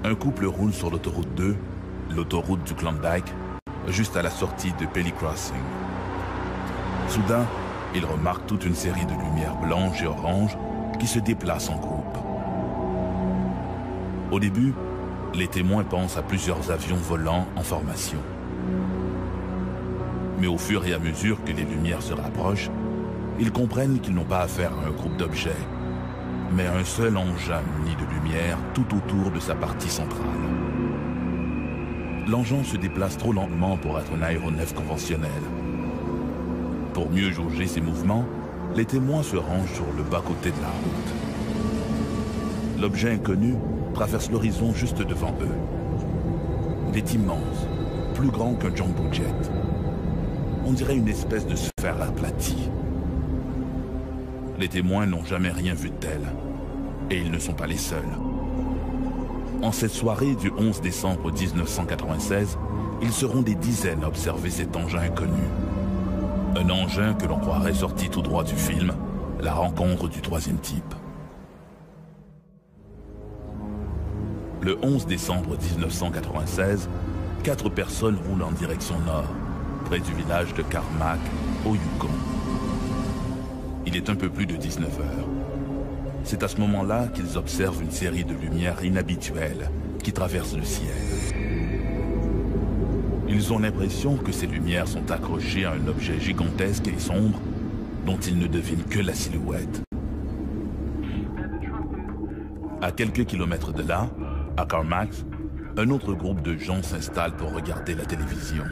Un couple roule sur l'autoroute 2, l'autoroute du Klondike, juste à la sortie de Pelly Crossing. Soudain, ils remarquent toute une série de lumières blanches et oranges qui se déplacent en groupe. Au début, les témoins pensent à plusieurs avions volants en formation. Mais au fur et à mesure que les lumières se rapprochent, ils comprennent qu'ils n'ont pas affaire à un groupe d'objets, mais à un seul engin muni de lumière tout autour de sa partie centrale. L'engin se déplace trop lentement pour être un aéronef conventionnel. Pour mieux jauger ses mouvements, les témoins se rangent sur le bas-côté de la route. L'objet inconnu traverse l'horizon juste devant eux. Il est immense, plus grand qu'un jumbo jet. On dirait une espèce de sphère aplatie. Les témoins n'ont jamais rien vu de tel. Et ils ne sont pas les seuls. En cette soirée du 11 décembre 1996, ils seront des dizaines à observer cet engin inconnu. Un engin que l'on croirait sorti tout droit du film, La rencontre du troisième type. Le 11 décembre 1996, 4 personnes roulent en direction nord, près du village de Carmack, au Yukon. Il est un peu plus de 19 heures. C'est à ce moment-là qu'ils observent une série de lumières inhabituelles qui traversent le ciel. Ils ont l'impression que ces lumières sont accrochées à un objet gigantesque et sombre dont ils ne devinent que la silhouette. À quelques kilomètres de là, à Carmack, un autre groupe de gens s'installe pour regarder la télévision.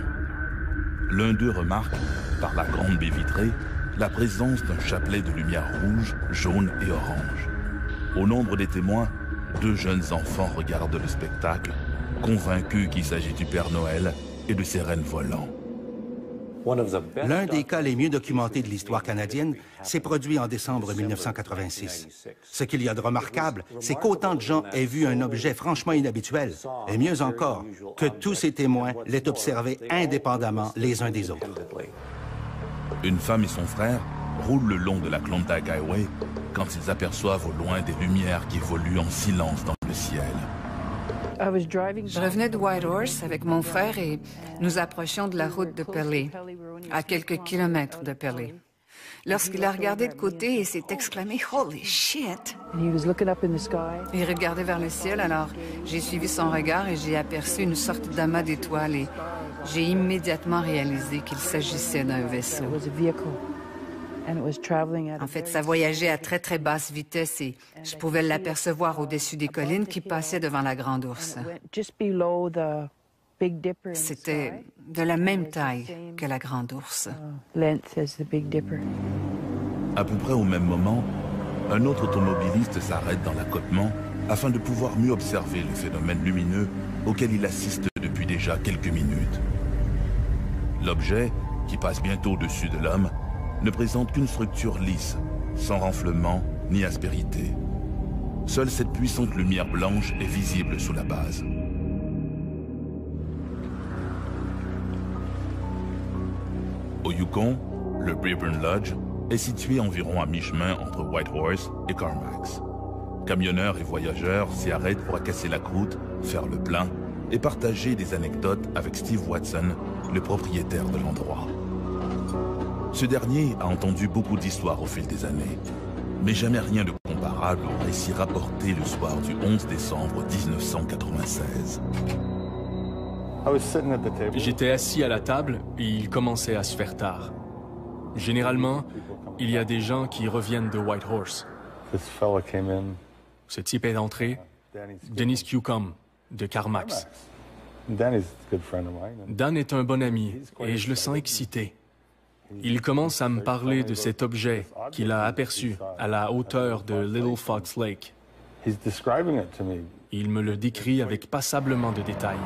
L'un d'eux remarque, par la grande baie vitrée, la présence d'un chapelet de lumière rouge, jaune et orange. Au nombre des témoins, 2 jeunes enfants regardent le spectacle, convaincus qu'il s'agit du Père Noël et de ses rennes volants. L'un des cas les mieux documentés de l'histoire canadienne s'est produit en décembre 1986. Ce qu'il y a de remarquable, c'est qu'autant de gens aient vu un objet franchement inhabituel, et mieux encore, que tous ces témoins l'aient observé indépendamment les uns des autres. Une femme et son frère roulent le long de la Klondike Highway quand ils aperçoivent au loin des lumières qui évoluent en silence dans le ciel. Je revenais de Whitehorse avec mon frère et nous approchions de la route de Pelly, à quelques kilomètres de Pelly. Lorsqu'il a regardé de côté et s'est exclamé « Holy shit !» Il regardait vers le ciel, alors j'ai suivi son regard et j'ai aperçu une sorte d'amas d'étoiles et j'ai immédiatement réalisé qu'il s'agissait d'un vaisseau. En fait, ça voyageait à très, très basse vitesse et je pouvais l'apercevoir au-dessus des collines qui passaient devant la Grande Ourse. C'était de la même taille que la Grande Ourse. À peu près au même moment, un autre automobiliste s'arrête dans l'accotement afin de pouvoir mieux observer le phénomène lumineux auquel il assiste depuis déjà quelques minutes. L'objet, qui passe bientôt au-dessus de l'homme, ne présente qu'une structure lisse, sans renflement ni aspérité. Seule cette puissante lumière blanche est visible sous la base. Au Yukon, le Braeburn Lodge est situé environ à mi-chemin entre Whitehorse et Carmack. Camionneurs et voyageurs s'y arrêtent pour casser la croûte, faire le plein et partager des anecdotes avec Steve Watson, le propriétaire de l'endroit. Ce dernier a entendu beaucoup d'histoires au fil des années, mais jamais rien de comparable au récit rapporté le soir du 11 décembre 1996. J'étais assis à la table et il commençait à se faire tard. Généralement, il y a des gens qui reviennent de Whitehorse. Ce type est entré, Dennis Cucum, de Carmack. Dan est un bon ami et je le sens excité. Il commence à me parler de cet objet qu'il a aperçu à la hauteur de Little Fox Lake. Il me le décrit avec passablement de détails.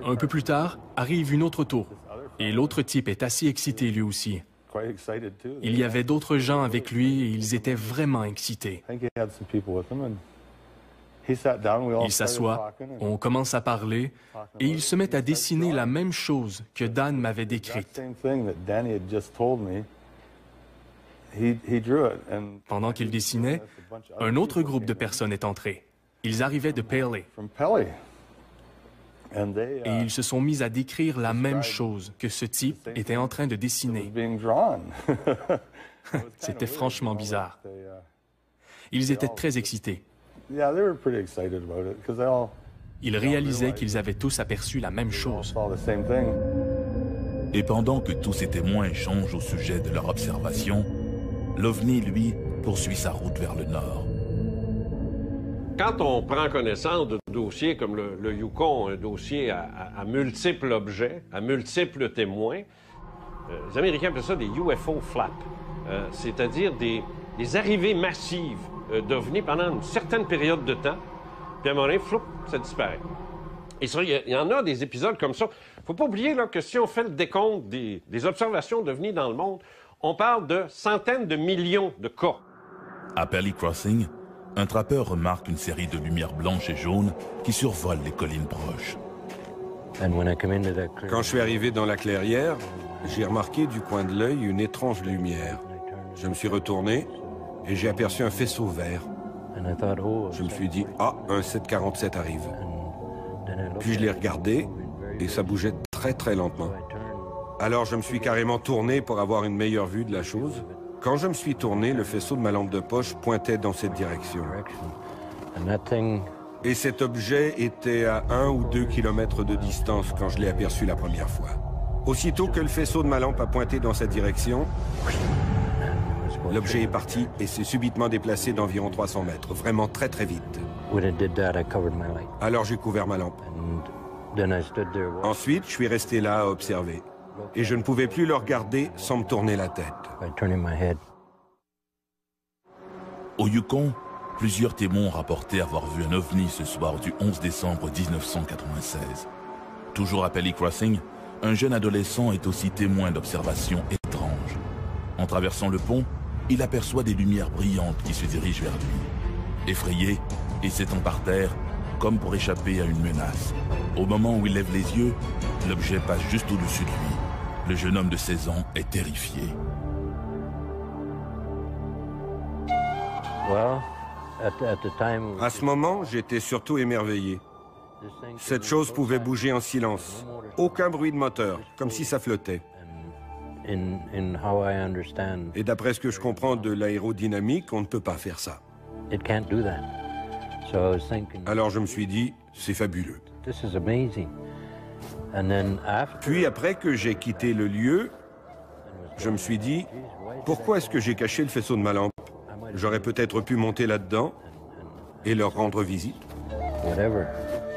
Un peu plus tard, arrive une autre auto, et l'autre type est assez excité lui aussi. Il y avait d'autres gens avec lui et ils étaient vraiment excités. Il s'assoit, on commence à parler et il se met à dessiner la même chose que Dan m'avait décrite. Pendant qu'il dessinait, un autre groupe de personnes est entré. Ils arrivaient de Paley. Et ils se sont mis à décrire la même chose que ce type était en train de dessiner. C'était franchement bizarre. Ils étaient très excités. Ils réalisaient qu'ils avaient tous aperçu la même chose. Et pendant que tous ces témoins échangent au sujet de leur observation, l'OVNI, lui, poursuit sa route vers le nord. Quand on prend connaissance de dossiers comme le Yukon, un dossier à multiples objets, à multiples témoins, les Américains appellent ça des UFO flaps, c'est-à-dire des arrivées massives d'OVNI pendant une certaine période de temps, puis à un moment donné, floup, ça disparaît. Et ça, il y en a des épisodes comme ça. Il ne faut pas oublier là, que si on fait le décompte des observations d'OVNI dans le monde, on parle de centaines de millions de cas. À Pelly Crossing, un trappeur remarque une série de lumières blanches et jaunes qui survolent les collines proches. Quand je suis arrivé dans la clairière, j'ai remarqué du coin de l'œil une étrange lumière. Je me suis retourné et j'ai aperçu un faisceau vert. Je me suis dit, ah, un 747 arrive. Puis je l'ai regardé et ça bougeait très très lentement. Alors je me suis carrément tourné pour avoir une meilleure vue de la chose. Quand je me suis tourné, le faisceau de ma lampe de poche pointait dans cette direction. Et cet objet était à 1 ou 2 kilomètres de distance quand je l'ai aperçu la première fois. Aussitôt que le faisceau de ma lampe a pointé dans cette direction, l'objet est parti et s'est subitement déplacé d'environ 300 mètres, vraiment très très vite. Alors j'ai couvert ma lampe. Ensuite, je suis resté là à observer. Et je ne pouvais plus le regarder sans me tourner la tête. Au Yukon, plusieurs témoins ont rapporté avoir vu un OVNI ce soir du 11 décembre 1996. Toujours à Pelly Crossing, un jeune adolescent est aussi témoin d'observations étranges. En traversant le pont, il aperçoit des lumières brillantes qui se dirigent vers lui. Effrayé et s'étend par terre, comme pour échapper à une menace. Au moment où il lève les yeux, l'objet passe juste au-dessus de lui. Le jeune homme de 16 ans est terrifié. À ce moment, j'étais surtout émerveillé. Cette chose pouvait bouger en silence. Aucun bruit de moteur, comme si ça flottait. Et d'après ce que je comprends de l'aérodynamique, on ne peut pas faire ça. Alors je me suis dit, c'est fabuleux. Puis après que j'ai quitté le lieu, je me suis dit, pourquoi est-ce que j'ai caché le faisceau de ma lampe? J'aurais peut-être pu monter là-dedans et leur rendre visite.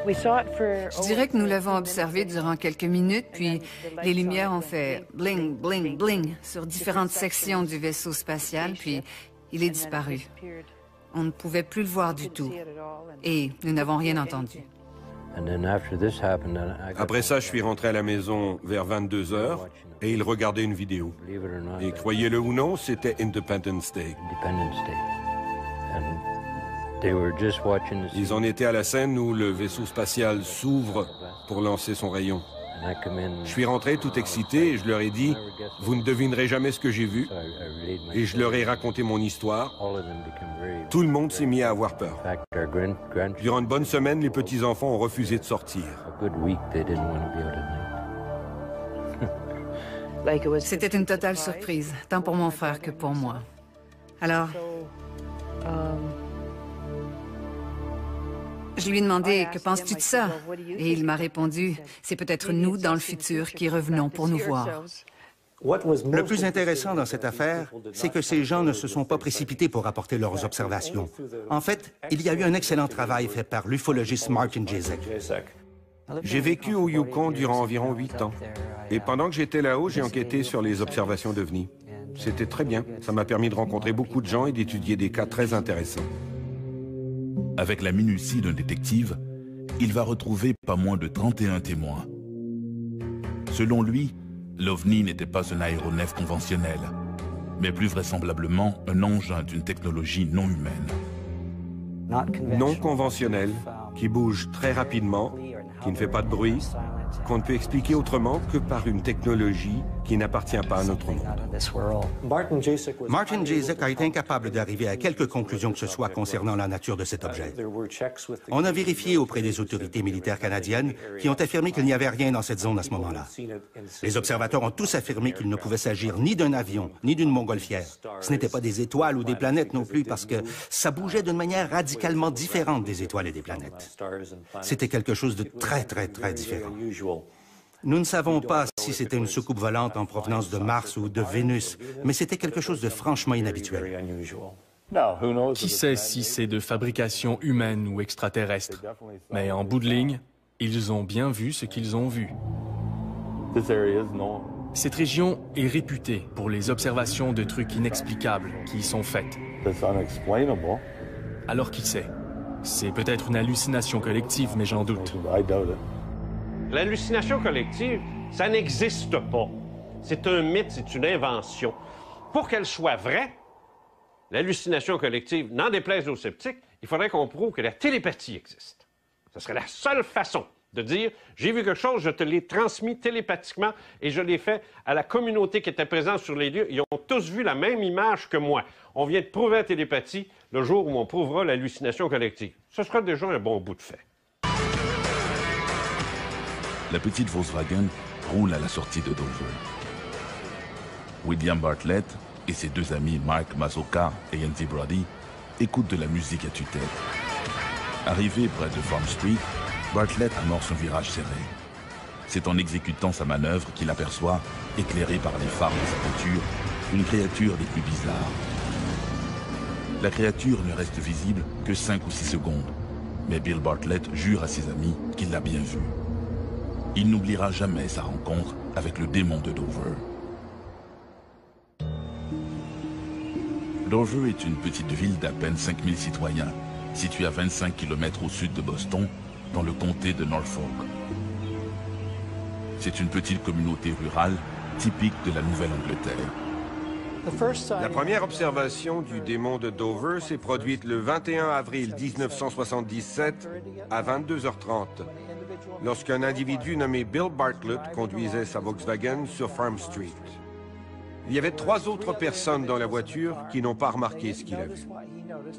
Je dirais que nous l'avons observé durant quelques minutes, puis les lumières ont fait bling, bling, bling sur différentes sections du vaisseau spatial, puis il est disparu. On ne pouvait plus le voir du tout. Et nous n'avons rien entendu. Après ça, je suis rentré à la maison vers 22 h et ils regardaient une vidéo. Et croyez-le ou non, c'était Independence Day. Ils en étaient à la scène où le vaisseau spatial s'ouvre pour lancer son rayon. Je suis rentré tout excité et je leur ai dit « Vous ne devinerez jamais ce que j'ai vu ». Et je leur ai raconté mon histoire. Tout le monde s'est mis à avoir peur. Durant une bonne semaine, les petits-enfants ont refusé de sortir. C'était une totale surprise, tant pour mon frère que pour moi. Alors, je lui ai demandé « Que penses-tu de ça? » Et il m'a répondu « C'est peut-être nous, dans le futur, qui revenons pour nous voir. » Le plus intéressant dans cette affaire, c'est que ces gens ne se sont pas précipités pour rapporter leurs observations. En fait, il y a eu un excellent travail fait par l'ufologiste Martin Jezek. J'ai vécu au Yukon durant environ 8 ans. Et pendant que j'étais là-haut, j'ai enquêté sur les observations d'OVNI. C'était très bien. Ça m'a permis de rencontrer beaucoup de gens et d'étudier des cas très intéressants. Avec la minutie d'un détective, il va retrouver pas moins de 31 témoins. Selon lui, l'OVNI n'était pas un aéronef conventionnel, mais plus vraisemblablement un engin d'une technologie non humaine. Non conventionnel, qui bouge très rapidement, qui ne fait pas de bruit, qu'on ne peut expliquer autrement que par une technologie qui n'appartient pas à notre monde. Martin Jezik a été incapable d'arriver à quelque conclusion que ce soit concernant la nature de cet objet. On a vérifié auprès des autorités militaires canadiennes qui ont affirmé qu'il n'y avait rien dans cette zone à ce moment-là. Les observateurs ont tous affirmé qu'il ne pouvait s'agir ni d'un avion, ni d'une montgolfière. Ce n'étaient pas des étoiles ou des planètes non plus parce que ça bougeait d'une manière radicalement différente des étoiles et des planètes. C'était quelque chose de très différent. Nous ne savons pas si c'était une soucoupe volante en provenance de Mars ou de Vénus, mais c'était quelque chose de franchement inhabituel. Qui sait si c'est de fabrication humaine ou extraterrestre? Mais en bout de ligne, ils ont bien vu ce qu'ils ont vu. Cette région est réputée pour les observations de trucs inexplicables qui y sont faites. Alors qui sait? C'est peut-être une hallucination collective, mais j'en doute. L'hallucination collective, ça n'existe pas. C'est un mythe, c'est une invention. Pour qu'elle soit vraie, l'hallucination collective, n'en déplaise aux sceptiques, il faudrait qu'on prouve que la télépathie existe. Ce serait la seule façon de dire « j'ai vu quelque chose, je te l'ai transmis télépathiquement et je l'ai fait à la communauté qui était présente sur les lieux. Ils ont tous vu la même image que moi. On vient de prouver la télépathie le jour où on prouvera l'hallucination collective. » Ce sera déjà un bon bout de fait. La petite Volkswagen roule à la sortie de Dover. William Bartlett et ses deux amis Mike Mazoka et Andy Brody écoutent de la musique à tue-tête. Arrivé près de Farm Street, Bartlett amorce un virage serré. C'est en exécutant sa manœuvre qu'il aperçoit, éclairé par les phares de sa voiture, une créature des plus bizarres. La créature ne reste visible que 5 ou 6 secondes, mais Bill Bartlett jure à ses amis qu'il l'a bien vue. Il n'oubliera jamais sa rencontre avec le démon de Dover. Dover est une petite ville d'à peine 5000 citoyens, située à 25 km au sud de Boston, dans le comté de Norfolk. C'est une petite communauté rurale typique de la Nouvelle-Angleterre. La première observation du démon de Dover s'est produite le 21 avril 1977 à 22h30, lorsqu'un individu nommé Bill Bartlett conduisait sa Volkswagen sur Farm Street. Il y avait 3 autres personnes dans la voiture qui n'ont pas remarqué ce qu'il a vu.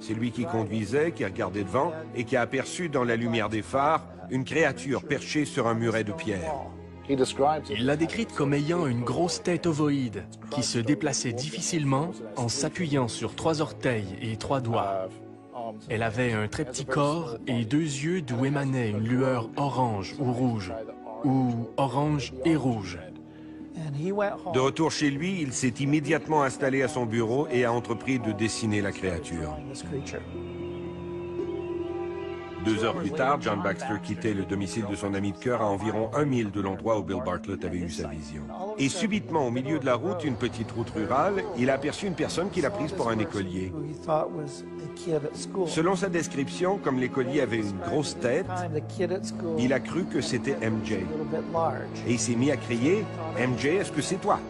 C'est lui qui conduisait, qui regardait devant et qui a aperçu dans la lumière des phares une créature perchée sur un muret de pierre. Il l'a décrite comme ayant une grosse tête ovoïde qui se déplaçait difficilement en s'appuyant sur 3 orteils et 3 doigts. Elle avait un très petit corps et 2 yeux d'où émanait une lueur orange ou rouge, ou orange et rouge. De retour chez lui, il s'est immédiatement installé à son bureau et a entrepris de dessiner la créature. 2 heures plus tard, John Baxter quittait le domicile de son ami de cœur à environ 1 mile de l'endroit où Bill Bartlett avait eu sa vision. Et subitement, au milieu de la route, une petite route rurale, il a aperçu une personne qu'il a prise pour un écolier. Selon sa description, comme l'écolier avait une grosse tête, il a cru que c'était MJ. Et il s'est mis à crier « MJ, est-ce que c'est toi ?»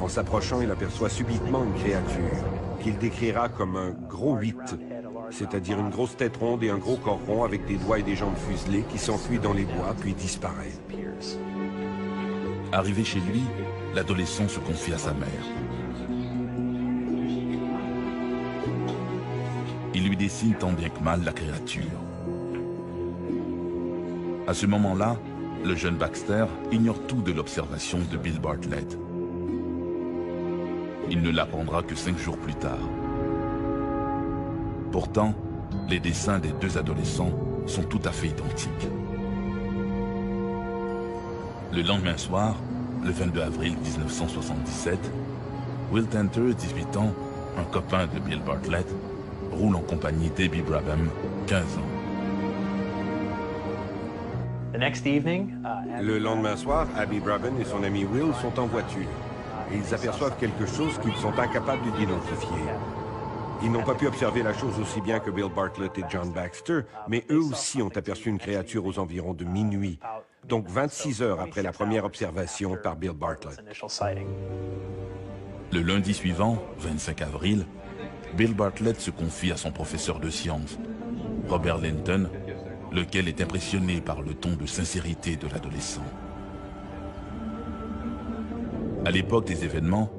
En s'approchant, il aperçoit subitement une créature qu'il décrira comme un gros 8, c'est-à-dire une grosse tête ronde et un gros corps rond avec des doigts et des jambes fuselées qui s'enfuit dans les bois puis disparaît. Arrivé chez lui, l'adolescent se confie à sa mère. Il lui dessine tant bien que mal la créature. À ce moment-là, le jeune Baxter ignore tout de l'observation de Bill Bartlett. Il ne l'apprendra que 5 jours plus tard. Pourtant, les dessins des 2 adolescents sont tout à fait identiques. Le lendemain soir, le 22 avril 1977, Will Tanter, 18 ans, un copain de Bill Bartlett, roule en compagnie d'Abby Brabham, 15 ans. Le lendemain soir, Abby Brabham et son ami Will sont en voiture. Et ils aperçoivent quelque chose qu'ils sont incapables d'identifier. Ils n'ont pas pu observer la chose aussi bien que Bill Bartlett et John Baxter, mais eux aussi ont aperçu une créature aux environs de minuit, donc 26 heures après la première observation par Bill Bartlett. Le lundi suivant, 25 avril, Bill Bartlett se confie à son professeur de sciences, Robert Linton, lequel est impressionné par le ton de sincérité de l'adolescent. À l'époque des événements,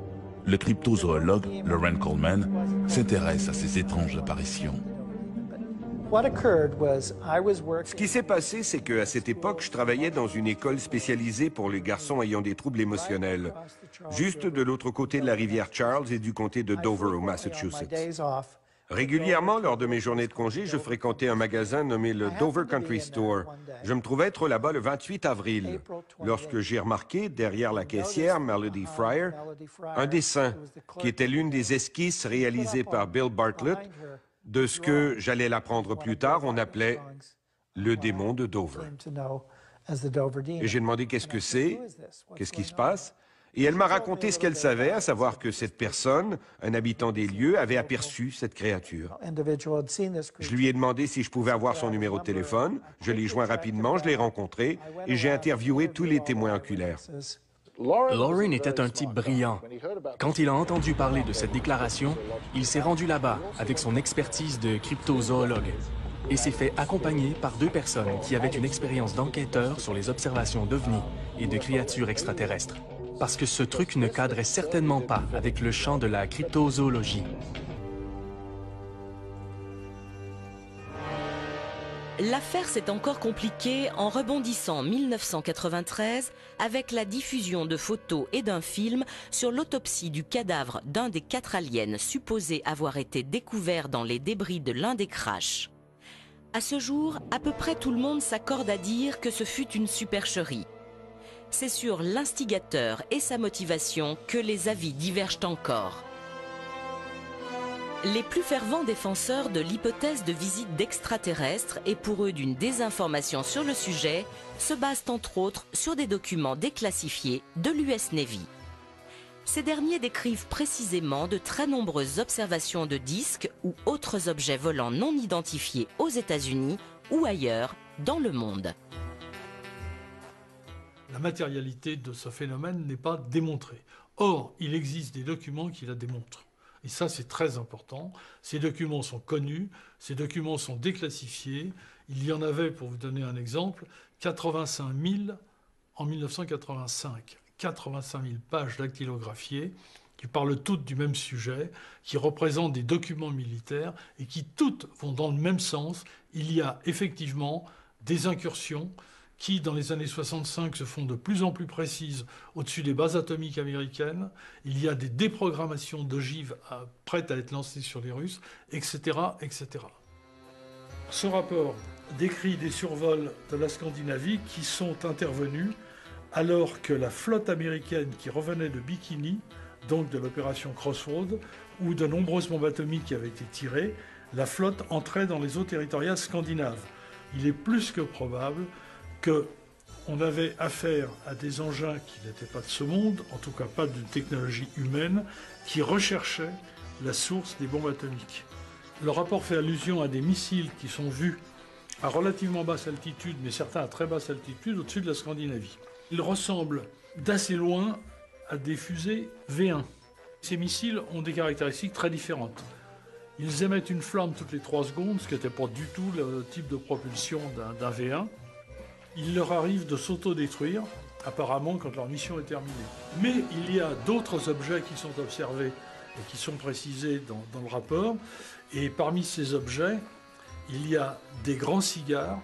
le cryptozoologue Loren Coleman s'intéresse à ces étranges apparitions. Ce qui s'est passé, c'est qu'à cette époque, je travaillais dans une école spécialisée pour les garçons ayant des troubles émotionnels, juste de l'autre côté de la rivière Charles et du comté de Dover au Massachusetts. Régulièrement, lors de mes journées de congé, je fréquentais un magasin nommé le Dover Country Store. Je me trouvais être là-bas le 28 avril, lorsque j'ai remarqué, derrière la caissière Melody Fryer, un dessin qui était l'une des esquisses réalisées par Bill Bartlett de ce que, j'allais l'apprendre plus tard, on appelait le démon de Dover. Et j'ai demandé qu'est-ce que c'est, qu'est-ce qui se passe, et elle m'a raconté ce qu'elle savait, à savoir que cette personne, un habitant des lieux, avait aperçu cette créature. Je lui ai demandé si je pouvais avoir son numéro de téléphone, je l'ai joint rapidement, je l'ai rencontré, et j'ai interviewé tous les témoins oculaires. Loren était un type brillant. Quand il a entendu parler de cette déclaration, il s'est rendu là-bas avec son expertise de cryptozoologue et s'est fait accompagner par 2 personnes qui avaient une expérience d'enquêteur sur les observations d'ovnis et de créatures extraterrestres. Parce que ce truc ne cadrait certainement pas avec le champ de la cryptozoologie. L'affaire s'est encore compliquée en rebondissant en 1993 avec la diffusion de photos et d'un film sur l'autopsie du cadavre d'un des 4 aliens supposés avoir été découverts dans les débris de l'un des crashs. À ce jour, à peu près tout le monde s'accorde à dire que ce fut une supercherie. C'est sur l'instigateur et sa motivation que les avis divergent encore. Les plus fervents défenseurs de l'hypothèse de visite d'extraterrestres et pour eux d'une désinformation sur le sujet se basent entre autres sur des documents déclassifiés de l'US Navy. Ces derniers décrivent précisément de très nombreuses observations de disques ou autres objets volants non identifiés aux États-Unis ou ailleurs dans le monde. La matérialité de ce phénomène n'est pas démontrée. Or, il existe des documents qui la démontrent. Et ça, c'est très important. Ces documents sont connus, ces documents sont déclassifiés. Il y en avait, pour vous donner un exemple, 85 000 en 1985. 85 000 pages dactylographiées qui parlent toutes du même sujet, qui représentent des documents militaires et qui toutes vont dans le même sens. Il y a effectivement des incursions qui, dans les années 65, se font de plus en plus précises au-dessus des bases atomiques américaines. Il y a des déprogrammations d'ogives prêtes à être lancées sur les Russes, etc., etc. Ce rapport décrit des survols de la Scandinavie qui sont intervenus alors que la flotte américaine qui revenait de Bikini, donc de l'opération Crossroads, où de nombreuses bombes atomiques avaient été tirées, la flotte entrait dans les eaux territoriales scandinaves. Il est plus que probable qu'on avait affaire à des engins qui n'étaient pas de ce monde, en tout cas pas de technologie humaine, qui recherchaient la source des bombes atomiques. Le rapport fait allusion à des missiles qui sont vus à relativement basse altitude, mais certains à très basse altitude, au-dessus de la Scandinavie. Ils ressemblent d'assez loin à des fusées V1. Ces missiles ont des caractéristiques très différentes. Ils émettent une flamme toutes les 3 secondes, ce qui n'était pas du tout le type de propulsion d'un V1. Il leur arrive de s'autodétruire, apparemment, quand leur mission est terminée. Mais il y a d'autres objets qui sont observés et qui sont précisés dans le rapport. Et parmi ces objets, il y a des grands cigares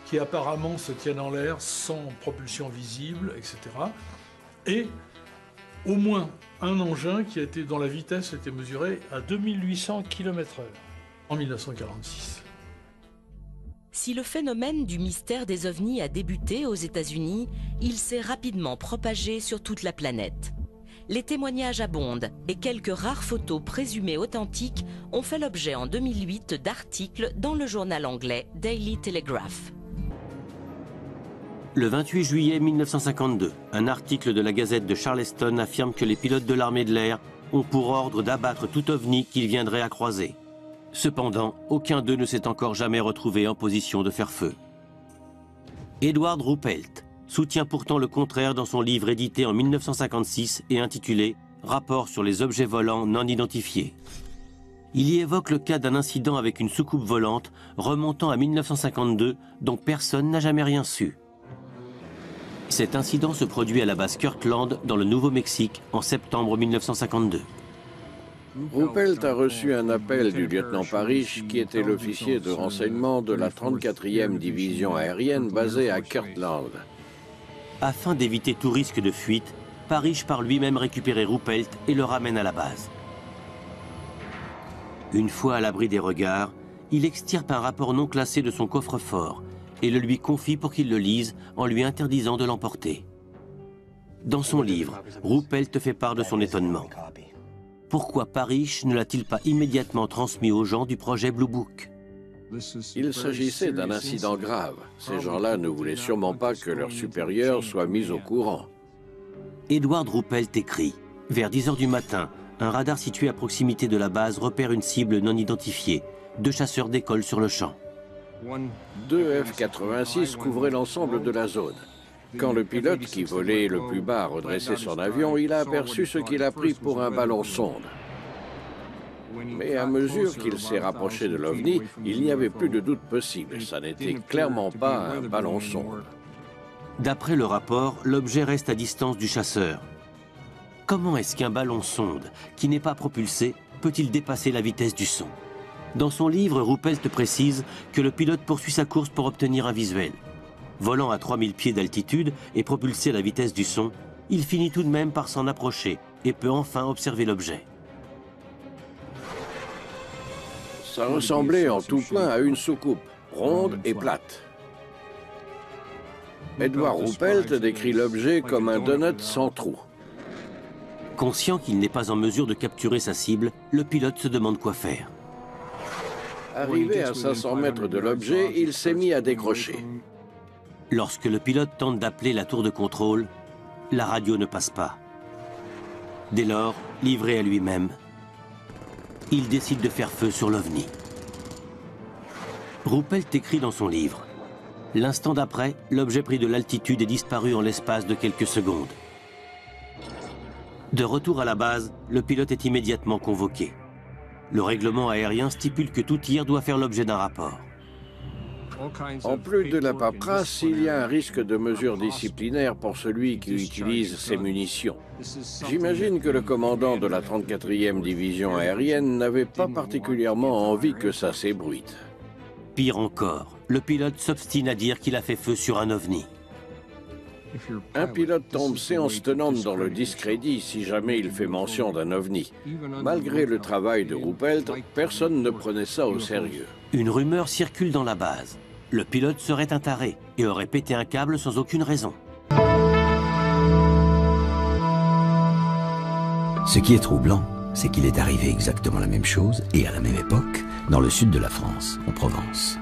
qui apparemment se tiennent en l'air sans propulsion visible, etc. Et au moins un engin dont la vitesse était mesurée à 2800 km/h en 1946. Si le phénomène du mystère des ovnis a débuté aux États-Unis, il s'est rapidement propagé sur toute la planète. Les témoignages abondent et quelques rares photos présumées authentiques ont fait l'objet en 2008 d'articles dans le journal anglais Daily Telegraph. Le 28 juillet 1952, un article de la Gazette de Charleston affirme que les pilotes de l'armée de l'air ont pour ordre d'abattre tout ovni qu'ils viendraient à croiser. Cependant, aucun d'eux ne s'est encore jamais retrouvé en position de faire feu. Edward Ruppelt soutient pourtant le contraire dans son livre édité en 1956 et intitulé « Rapport sur les objets volants non identifiés ». Il y évoque le cas d'un incident avec une soucoupe volante remontant à 1952 dont personne n'a jamais rien su. Cet incident se produit à la base Kirtland dans le Nouveau-Mexique en septembre 1952. Ruppelt a reçu un appel du lieutenant Parrish, qui était l'officier de renseignement de la 34e division aérienne basée à Kirtland. Afin d'éviter tout risque de fuite, Parrish part lui-même récupérer Ruppelt et le ramène à la base. Une fois à l'abri des regards, il extirpe un rapport non classé de son coffre-fort et le lui confie pour qu'il le lise en lui interdisant de l'emporter. Dans son livre, Ruppelt fait part de son étonnement. Pourquoi Parrish ne l'a-t-il pas immédiatement transmis aux gens du projet Blue Book? Il s'agissait d'un incident grave. Ces gens-là ne voulaient sûrement pas que leurs supérieurs soient mis au courant. Edward Ruppelt écrit « Vers 10 h du matin, un radar situé à proximité de la base repère une cible non identifiée. 2 chasseurs décollent sur le champ. 2 F-86 couvraient l'ensemble de la zone. Quand le pilote qui volait le plus bas a redressé son avion, il a aperçu ce qu'il a pris pour un ballon sonde. Mais à mesure qu'il s'est rapproché de l'OVNI, il n'y avait plus de doute possible. Ça n'était clairement pas un ballon sonde. D'après le rapport, l'objet reste à distance du chasseur. Comment est-ce qu'un ballon sonde, qui n'est pas propulsé, peut-il dépasser la vitesse du son? Dans son livre, Ruppelt précise que le pilote poursuit sa course pour obtenir un visuel. Volant à 3000 pieds d'altitude et propulsé à la vitesse du son, il finit tout de même par s'en approcher et peut enfin observer l'objet. Ça ressemblait en tout point à une soucoupe, ronde et plate. Edward Ruppelt décrit l'objet comme un donut sans trou. Conscient qu'il n'est pas en mesure de capturer sa cible, le pilote se demande quoi faire. Arrivé à 500 mètres de l'objet, il s'est mis à décrocher. Lorsque le pilote tente d'appeler la tour de contrôle, la radio ne passe pas. Dès lors, livré à lui-même, il décide de faire feu sur l'OVNI. Ruppelt écrit dans son livre « L'instant d'après, l'objet pris de l'altitude est disparu en l'espace de quelques secondes. » De retour à la base, le pilote est immédiatement convoqué. Le règlement aérien stipule que tout tir doit faire l'objet d'un rapport. En plus de la paperasse, il y a un risque de mesures disciplinaires pour celui qui utilise ces munitions. J'imagine que le commandant de la 34e division aérienne n'avait pas particulièrement envie que ça s'ébruite. Pire encore, le pilote s'obstine à dire qu'il a fait feu sur un OVNI. Un pilote tombe séance tenante dans le discrédit si jamais il fait mention d'un OVNI. Malgré le travail de Ruppelt, personne ne prenait ça au sérieux. Une rumeur circule dans la base. Le pilote serait un taré et aurait pété un câble sans aucune raison. Ce qui est troublant, c'est qu'il est arrivé exactement la même chose et à la même époque dans le sud de la France, en Provence.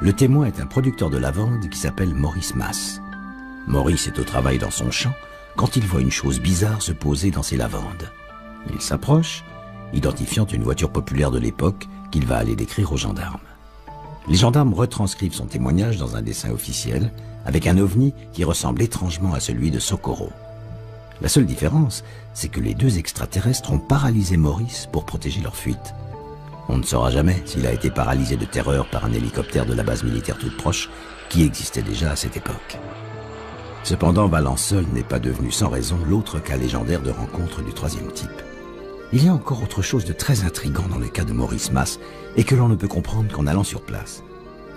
Le témoin est un producteur de lavande qui s'appelle Maurice Mas. Maurice est au travail dans son champ quand il voit une chose bizarre se poser dans ses lavandes. Il s'approche, identifiant une voiture populaire de l'époque qu'il va aller décrire aux gendarmes. Les gendarmes retranscrivent son témoignage dans un dessin officiel avec un ovni qui ressemble étrangement à celui de Socorro. La seule différence, c'est que les 2 extraterrestres ont paralysé Maurice pour protéger leur fuite. On ne saura jamais s'il a été paralysé de terreur par un hélicoptère de la base militaire toute proche qui existait déjà à cette époque. Cependant, Valence seul n'est pas devenu sans raison l'autre cas légendaire de rencontre du 3e type. Il y a encore autre chose de très intrigant dans le cas de Maurice Mas et que l'on ne peut comprendre qu'en allant sur place.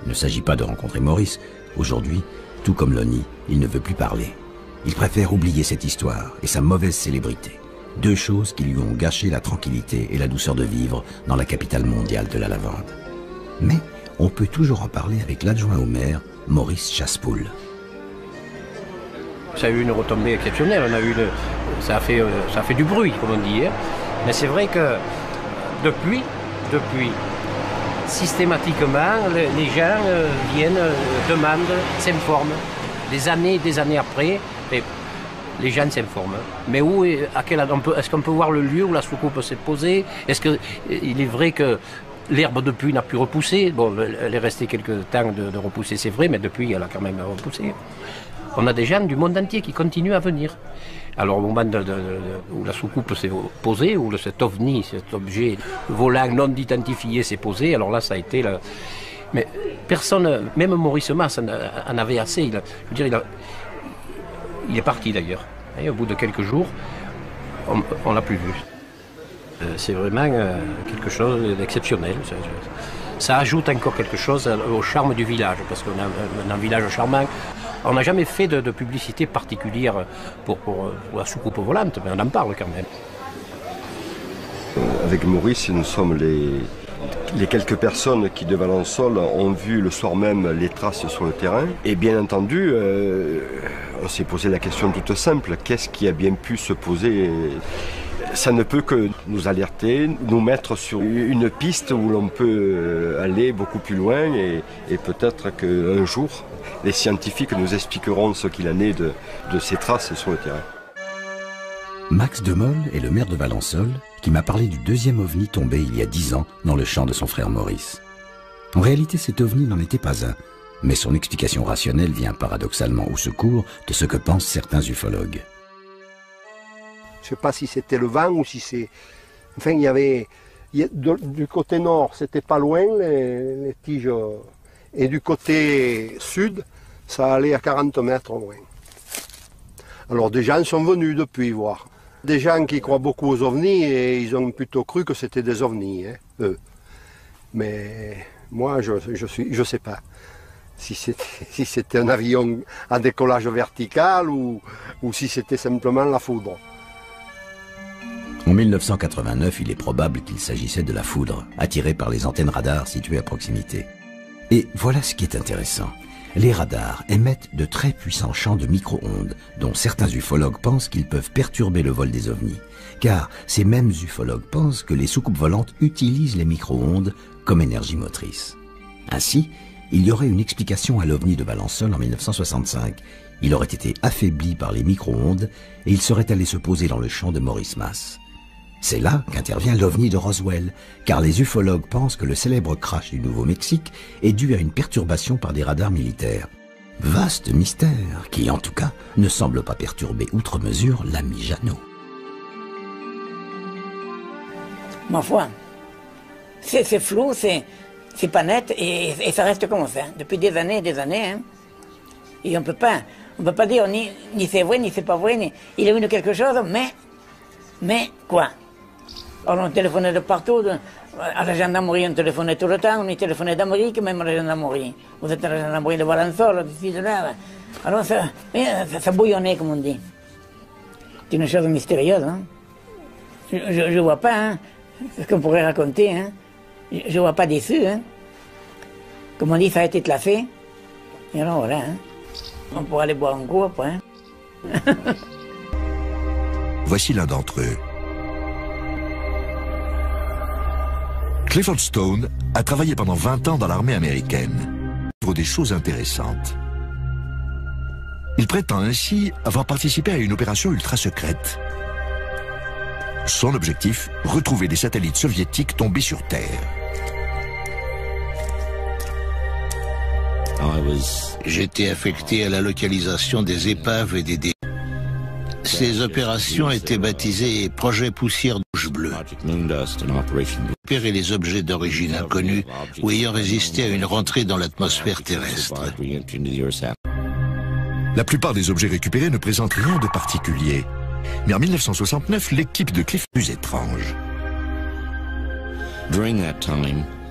Il ne s'agit pas de rencontrer Maurice. Aujourd'hui, tout comme Lonnie, il ne veut plus parler. Il préfère oublier cette histoire et sa mauvaise célébrité. 2 choses qui lui ont gâché la tranquillité et la douceur de vivre dans la capitale mondiale de la lavande. Mais on peut toujours en parler avec l'adjoint au maire, Maurice Chassepoul. Ça a eu une retombée exceptionnelle, ça a fait du bruit, comme on dit. Hein. Mais c'est vrai que depuis, systématiquement, les gens viennent, demandent, s'informent. Des années après, les gens s'informent. Mais où, est-ce qu'on peut voir le lieu où la soucoupe s'est posée? Est-ce qu'il est vrai que l'herbe depuis n'a plus repoussé? Bon, elle est restée quelques temps de repousser, c'est vrai, mais depuis, elle a quand même repoussé. on a des gens du monde entier qui continuent à venir. Alors au moment où la soucoupe s'est posée, où cet ovni, cet objet volant non identifié s'est posé, alors là ça a été... Mais personne, même Maurice Masse en avait assez. Il est parti d'ailleurs. Et au bout de quelques jours, on l'a plus vu. C'est vraiment quelque chose d'exceptionnel. Ça ajoute encore quelque chose au charme du village, parce qu'on a un village charmant. On n'a jamais fait de publicité particulière pour la soucoupe volante, mais on en parle quand même. Avec Maurice, nous sommes les quelques personnes qui, de Valençol, ont vu le soir même les traces sur le terrain. Et bien entendu, on s'est posé la question toute simple, qu'est-ce qui a bien pu se poser? Ça ne peut que nous alerter, nous mettre sur une piste où l'on peut aller beaucoup plus loin et peut-être qu'un jour, les scientifiques nous expliqueront ce qu'il en est de ces traces sur le terrain. Max Demolle est le maire de Valençol qui m'a parlé du deuxième ovni tombé il y a 10 ans dans le champ de son frère Maurice. En réalité, cet ovni n'en était pas un, mais son explication rationnelle vient paradoxalement au secours de ce que pensent certains ufologues. Je ne sais pas si c'était le vent ou si c'est... Enfin, il y avait... Du côté nord, c'était pas loin, les tiges. Et du côté sud, ça allait à 40 mètres loin. Alors des gens sont venus depuis voir. Des gens qui croient beaucoup aux ovnis et ils ont plutôt cru que c'était des ovnis, hein, eux. Mais moi, je sais pas si c'était un avion à décollage vertical ou si c'était simplement la foudre. En 1989, il est probable qu'il s'agissait de la foudre, attirée par les antennes radars situées à proximité. Et voilà ce qui est intéressant. Les radars émettent de très puissants champs de micro-ondes, dont certains ufologues pensent qu'ils peuvent perturber le vol des ovnis. Car ces mêmes ufologues pensent que les soucoupes volantes utilisent les micro-ondes comme énergie motrice. Ainsi, il y aurait une explication à l'ovni de Valençol en 1965. Il aurait été affaibli par les micro-ondes et il serait allé se poser dans le champ de Maurice Masse. C'est là qu'intervient l'ovni de Roswell, car les ufologues pensent que le célèbre crash du Nouveau-Mexique est dû à une perturbation par des radars militaires. Vaste mystère qui, en tout cas, ne semble pas perturber outre mesure l'ami Jeannot. Ma foi, c'est flou, c'est pas net et ça reste comme ça, depuis des années et des années. Hein. Et on peut pas dire ni c'est vrai, ni c'est pas vrai, ni il est venu quelque chose, mais quoi? Alors on téléphonait de partout, à la gendarmerie on téléphonait tout le temps, on y téléphonait d'Amérique, même à la gendarmerie. Vous êtes à la gendarmerie de Valençol, d'ici, de là. Alors ça bouillonnait, comme on dit. C'est une chose mystérieuse. Hein? Je vois pas hein, ce qu'on pourrait raconter. Hein? Je vois pas d'issue. Hein? Comme on dit, ça a été classé. Et alors voilà, hein? On pourra aller boire un coup après. Hein? Voici l'un d'entre eux. Clifford Stone a travaillé pendant 20 ans dans l'armée américaine. Pour des choses intéressantes. Il prétend ainsi avoir participé à une opération ultra secrète. Son objectif, retrouver des satellites soviétiques tombés sur Terre. J'étais affecté à la localisation des épaves et des débris. Ces opérations étaient baptisées Projet Poussière Douche Bleue. Repérer les objets d'origine inconnue ou ayant résisté à une rentrée dans l'atmosphère terrestre. La plupart des objets récupérés ne présentent rien de particulier. Mais en 1969, l'équipe de Cliff plus étrange.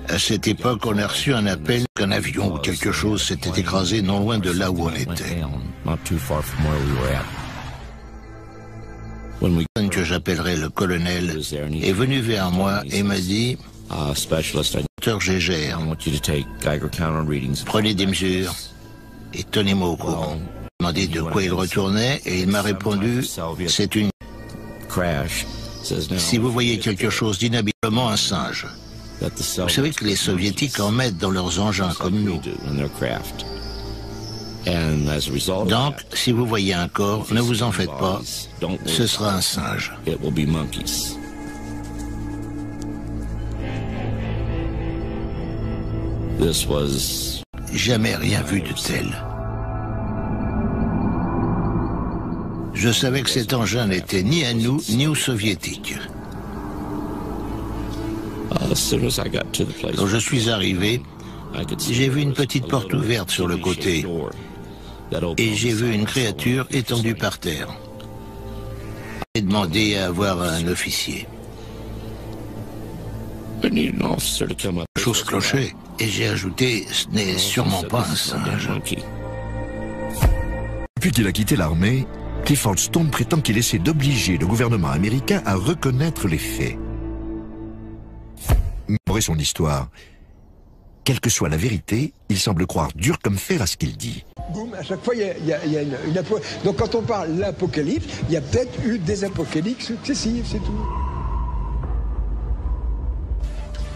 À cette époque, on a reçu un appel qu'un avion ou quelque chose s'était écrasé non loin de là où on était. Une que j'appellerais le colonel est venu vers moi et m'a dit « Dr Gégère, prenez des mesures et tenez-moi au courant. » Il m'a demandé de quoi il retournait et il m'a répondu « C'est une crash. Si vous voyez quelque chose d'inhabilement un singe. » Vous savez que les soviétiques en mettent dans leurs engins comme nous. Donc, si vous voyez un corps, ne vous en faites pas, ce sera un singe. Jamais rien vu de tel. Je savais que cet engin n'était ni à nous, ni aux soviétiques. Quand je suis arrivé, j'ai vu une petite porte ouverte sur le côté et j'ai vu une créature étendue par terre. J'ai demandé à avoir un officier. Chose clochait et j'ai ajouté « ce n'est sûrement pas un singe ». Depuis qu'il a quitté l'armée, Clifford Stone prétend qu'il essaie d'obliger le gouvernement américain à reconnaître les faits. Mais son histoire. Quelle que soit la vérité, il semble croire dur comme fer à ce qu'il dit. Boum, à chaque fois, il y a une apocalypse. Donc quand on parle de l'apocalypse, il y a peut-être eu des apocalypses successives, c'est tout.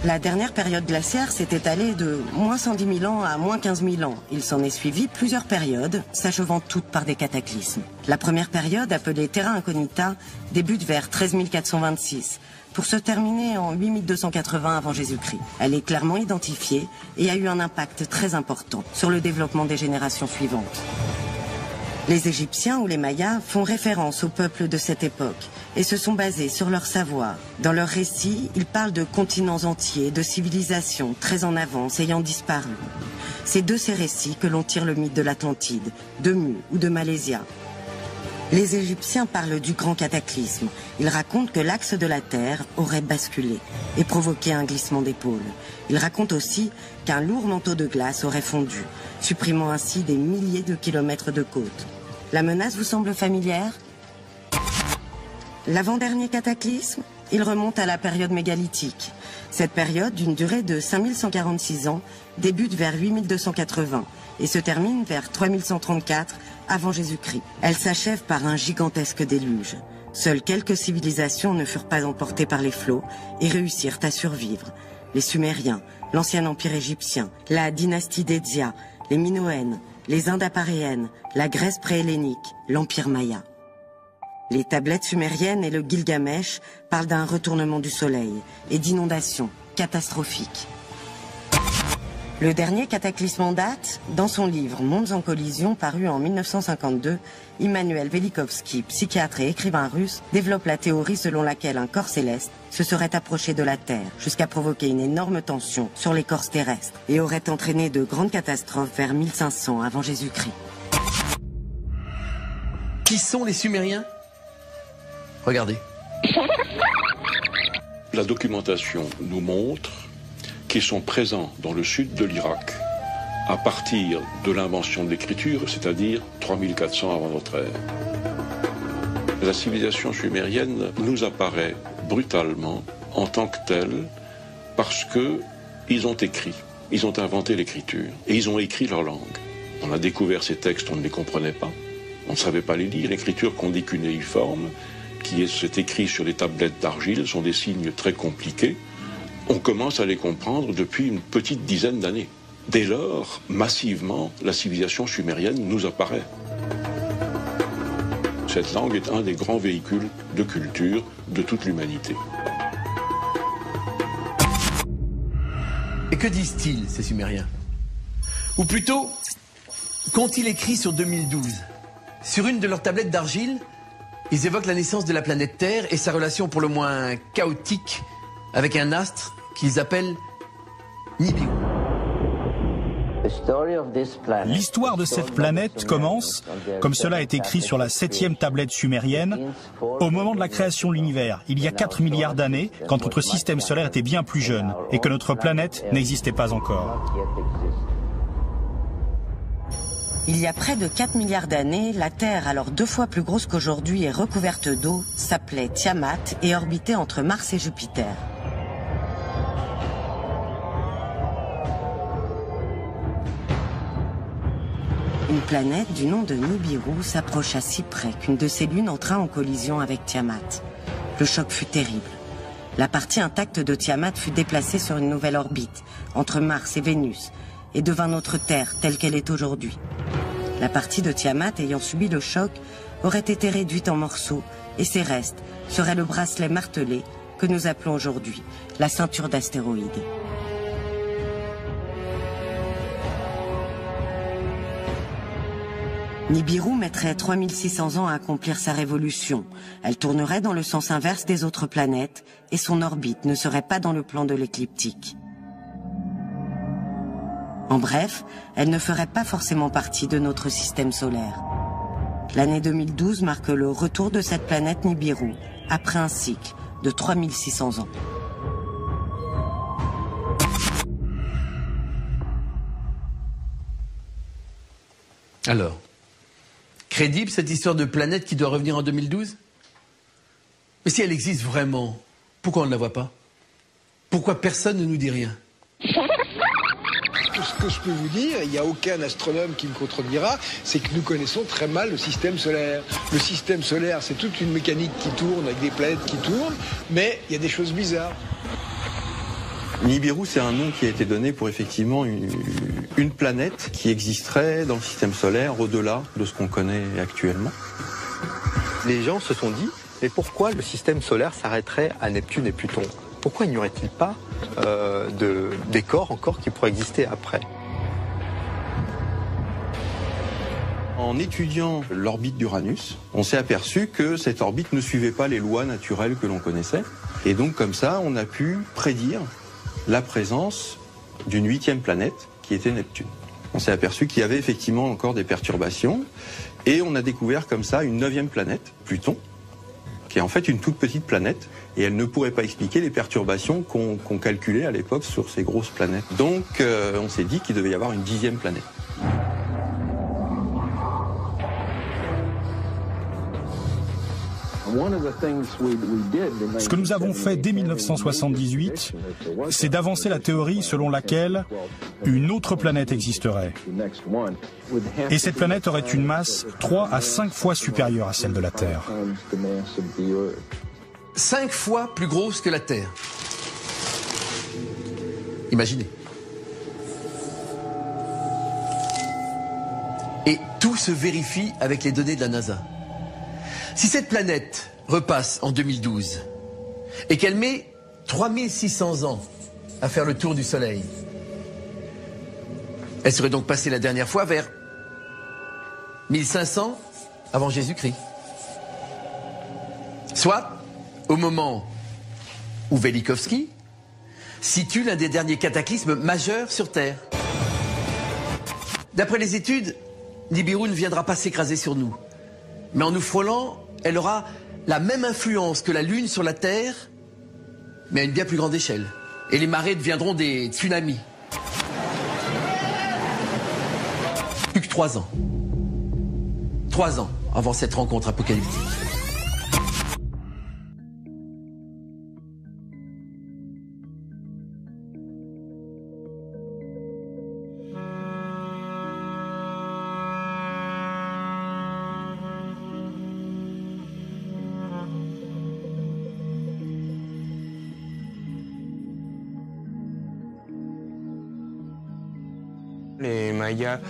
La dernière période glaciaire s'est étalée de moins 110 000 ans à moins 15 000 ans. Il s'en est suivi plusieurs périodes, s'achevant toutes par des cataclysmes. La première période, appelée Terra Incognita, débute vers 13 426, pour se terminer en 8280 avant Jésus-Christ. Elle est clairement identifiée et a eu un impact très important sur le développement des générations suivantes. Les Égyptiens ou les Mayas font référence au peuple de cette époque et se sont basés sur leur savoir. Dans leurs récits, ils parlent de continents entiers, de civilisations très en avance ayant disparu. C'est de ces récits que l'on tire le mythe de l'Atlantide, de Mu ou de Malaysia. Les Égyptiens parlent du grand cataclysme. Ils racontent que l'axe de la Terre aurait basculé et provoqué un glissement d'épaule. Ils racontent aussi qu'un lourd manteau de glace aurait fondu, supprimant ainsi des milliers de kilomètres de côte. La menace vous semble familière ? L'avant-dernier cataclysme, il remonte à la période mégalithique. Cette période, d'une durée de 5146 ans, débute vers 8280 et se termine vers 3134 avant Jésus-Christ. Elle s'achève par un gigantesque déluge. Seules quelques civilisations ne furent pas emportées par les flots et réussirent à survivre. Les Sumériens, l'ancien empire égyptien, la dynastie d'Ézia, les Minoennes, les Indes-Aparéennes, la Grèce préhellénique, l'empire Maya. Les tablettes sumériennes et le Gilgamesh parlent d'un retournement du soleil et d'inondations catastrophiques. Le dernier cataclysme en date, dans son livre Mondes en collision paru en 1952, Immanuel Velikovsky, psychiatre et écrivain russe, développe la théorie selon laquelle un corps céleste se serait approché de la Terre jusqu'à provoquer une énorme tension sur l'écorce terrestre et aurait entraîné de grandes catastrophes vers 1500 avant Jésus-Christ. Qui sont les Sumériens ? Regardez. La documentation nous montre qu'ils sont présents dans le sud de l'Irak à partir de l'invention de l'écriture, c'est-à-dire 3400 avant notre ère. La civilisation sumérienne nous apparaît brutalement en tant que telle parce qu'ils ont écrit, ils ont inventé l'écriture et ils ont écrit leur langue. On a découvert ces textes, on ne les comprenait pas, on ne savait pas les lire. L'écriture qu'on dit cunéiforme, qui est écrit sur des tablettes d'argile, sont des signes très compliqués. On commence à les comprendre depuis une petite dizaine d'années. Dès lors, massivement, la civilisation sumérienne nous apparaît. Cette langue est un des grands véhicules de culture de toute l'humanité. Et que disent-ils, ces Sumériens? Ou plutôt, qu'ont-ils écrit sur 2012? Sur une de leurs tablettes d'argile, ils évoquent la naissance de la planète Terre et sa relation pour le moins chaotique avec un astre qu'ils appellent Nibiru. L'histoire de cette planète commence, comme cela est écrit sur la 7e tablette sumérienne, au moment de la création de l'univers, il y a 4 milliards d'années, quand notre système solaire était bien plus jeune et que notre planète n'existait pas encore. Il y a près de 4 milliards d'années, la Terre, alors 2 fois plus grosse qu'aujourd'hui et recouverte d'eau, s'appelait Tiamat et orbitait entre Mars et Jupiter. Une planète du nom de Nibiru s'approcha si près qu'une de ses lunes entra en collision avec Tiamat. Le choc fut terrible. La partie intacte de Tiamat fut déplacée sur une nouvelle orbite, entre Mars et Vénus, et devint notre Terre telle qu'elle est aujourd'hui. La partie de Tiamat ayant subi le choc aurait été réduite en morceaux, et ses restes seraient le bracelet martelé que nous appelons aujourd'hui la ceinture d'astéroïdes. Nibiru mettrait 3600 ans à accomplir sa révolution. Elle tournerait dans le sens inverse des autres planètes et son orbite ne serait pas dans le plan de l'écliptique. En bref, elle ne ferait pas forcément partie de notre système solaire. L'année 2012 marque le retour de cette planète Nibiru, après un cycle de 3600 ans. Alors, crédible cette histoire de planète qui doit revenir en 2012? Mais si elle existe vraiment, pourquoi on ne la voit pas? Pourquoi personne ne nous dit rien? Ce que je peux vous dire, il n'y a aucun astronome qui me contredira, c'est que nous connaissons très mal le système solaire. Le système solaire, c'est toute une mécanique qui tourne, avec des planètes qui tournent, mais il y a des choses bizarres. Nibiru, c'est un nom qui a été donné pour effectivement une planète qui existerait dans le système solaire au-delà de ce qu'on connaît actuellement. Les gens se sont dit, mais pourquoi le système solaire s'arrêterait à Neptune et Pluton? Pourquoi n'y aurait-il pas des corps encore qui pourraient exister après? En étudiant l'orbite d'Uranus, on s'est aperçu que cette orbite ne suivait pas les lois naturelles que l'on connaissait. Et donc comme ça, on a pu prédire la présence d'une 8e planète qui était Neptune. On s'est aperçu qu'il y avait effectivement encore des perturbations et on a découvert comme ça une 9e planète, Pluton, qui est en fait une toute petite planète et elle ne pourrait pas expliquer les perturbations qu'on calculait à l'époque sur ces grosses planètes. Donc on s'est dit qu'il devait y avoir une 10e planète. Ce que nous avons fait dès 1978, c'est d'avancer la théorie selon laquelle une autre planète existerait. Et cette planète aurait une masse 3 à 5 fois supérieure à celle de la Terre. 5 fois plus grosse que la Terre. Imaginez. Et tout se vérifie avec les données de la NASA. Si cette planète repasse en 2012 et qu'elle met 3600 ans à faire le tour du Soleil, elle serait donc passée la dernière fois vers 1500 avant Jésus-Christ. Soit au moment où Velikovsky situe l'un des derniers cataclysmes majeurs sur Terre. D'après les études, Nibiru ne viendra pas s'écraser sur nous. Mais en nous frôlant, elle aura la même influence que la Lune sur la Terre, mais à une bien plus grande échelle. Et les marées deviendront des tsunamis. Plus que 3 ans. 3 ans avant cette rencontre apocalyptique. Les Mayas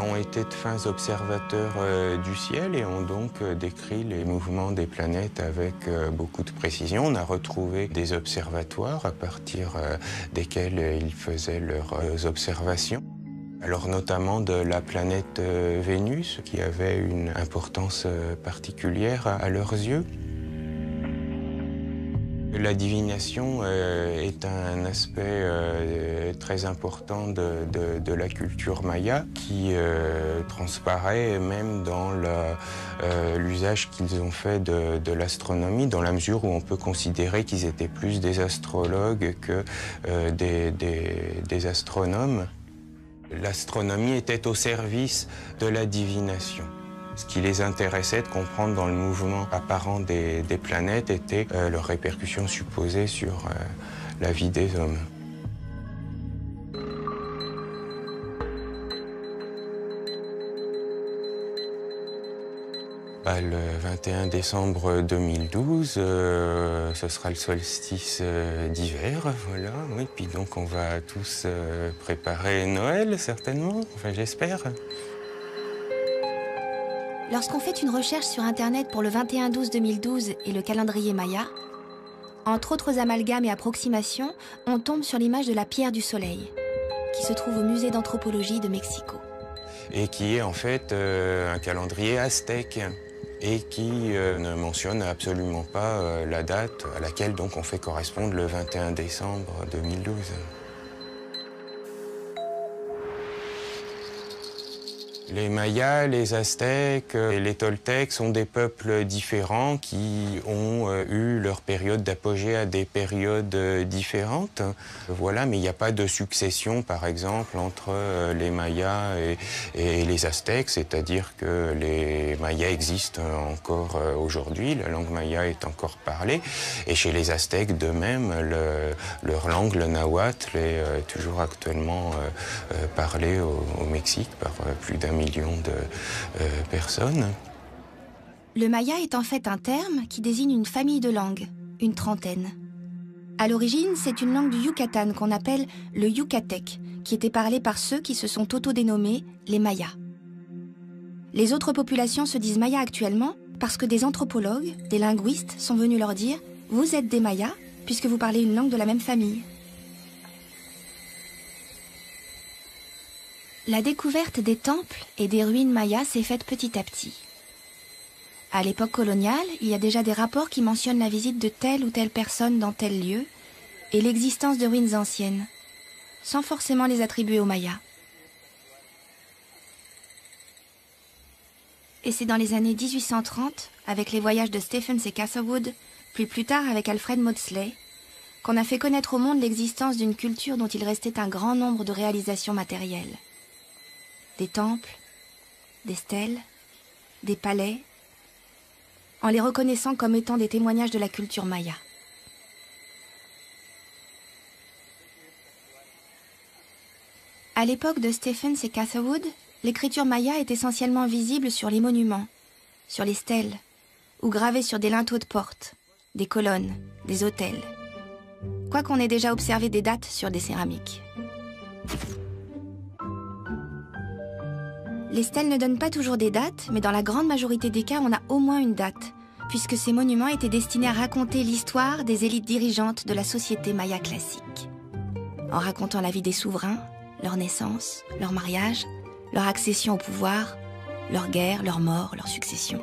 ont été de fins observateurs du ciel et ont donc décrit les mouvements des planètes avec beaucoup de précision. On a retrouvé des observatoires à partir desquels ils faisaient leurs observations. Alors notamment de la planète Vénus, qui avait une importance particulière à leurs yeux. La divination est un aspect très important de la culture maya qui transparaît même dans l'usage qu'ils ont fait de l'astronomie, dans la mesure où on peut considérer qu'ils étaient plus des astrologues que des astronomes. L'astronomie était au service de la divination. Ce qui les intéressait de comprendre dans le mouvement apparent des planètes était leurs répercussions supposées sur la vie des hommes. Le 21 décembre 2012, ce sera le solstice d'hiver, voilà. Oui, puis donc on va tous préparer Noël, certainement, enfin j'espère. Lorsqu'on fait une recherche sur Internet pour le 21-12-2012 et le calendrier Maya, entre autres amalgames et approximations, on tombe sur l'image de la pierre du soleil, qui se trouve au musée d'anthropologie de Mexico. et qui est en fait un calendrier aztèque et qui ne mentionne absolument pas la date à laquelle donc on fait correspondre le 21 décembre 2012. Les Mayas, les Aztèques et les Toltèques sont des peuples différents qui ont eu leur période d'apogée à des périodes différentes. Voilà, mais il n'y a pas de succession, par exemple, entre les Mayas et les Aztèques, c'est-à-dire que les Mayas existent encore aujourd'hui, la langue maya est encore parlée, et chez les Aztèques, de même, leur langue, le nahuatl, est toujours actuellement parlée au Mexique par plus d'1 million de personnes. Le maya est en fait un terme qui désigne une famille de langues, une trentaine. À l'origine, c'est une langue du Yucatan qu'on appelle le yucatèque, qui était parlée par ceux qui se sont autodénommés les Mayas. Les autres populations se disent Mayas actuellement parce que des anthropologues, des linguistes sont venus leur dire « Vous êtes des Mayas puisque vous parlez une langue de la même famille ». La découverte des temples et des ruines mayas s'est faite petit à petit. À l'époque coloniale, il y a déjà des rapports qui mentionnent la visite de telle ou telle personne dans tel lieu et l'existence de ruines anciennes, sans forcément les attribuer aux Mayas. Et c'est dans les années 1830, avec les voyages de Stephens et Catherwood, puis plus tard avec Alfred Maudslay, qu'on a fait connaître au monde l'existence d'une culture dont il restait un grand nombre de réalisations matérielles. Des temples, des stèles, des palais, en les reconnaissant comme étant des témoignages de la culture maya. À l'époque de Stephens et Catherwood, l'écriture maya est essentiellement visible sur les monuments, sur les stèles, ou gravée sur des linteaux de porte, des colonnes, des autels. Quoiqu'on ait déjà observé des dates sur des céramiques. Les stèles ne donnent pas toujours des dates, mais dans la grande majorité des cas, on a au moins une date, puisque ces monuments étaient destinés à raconter l'histoire des élites dirigeantes de la société maya classique. En racontant la vie des souverains, leur naissance, leur mariage, leur accession au pouvoir, leur guerre, leur mort, leur succession.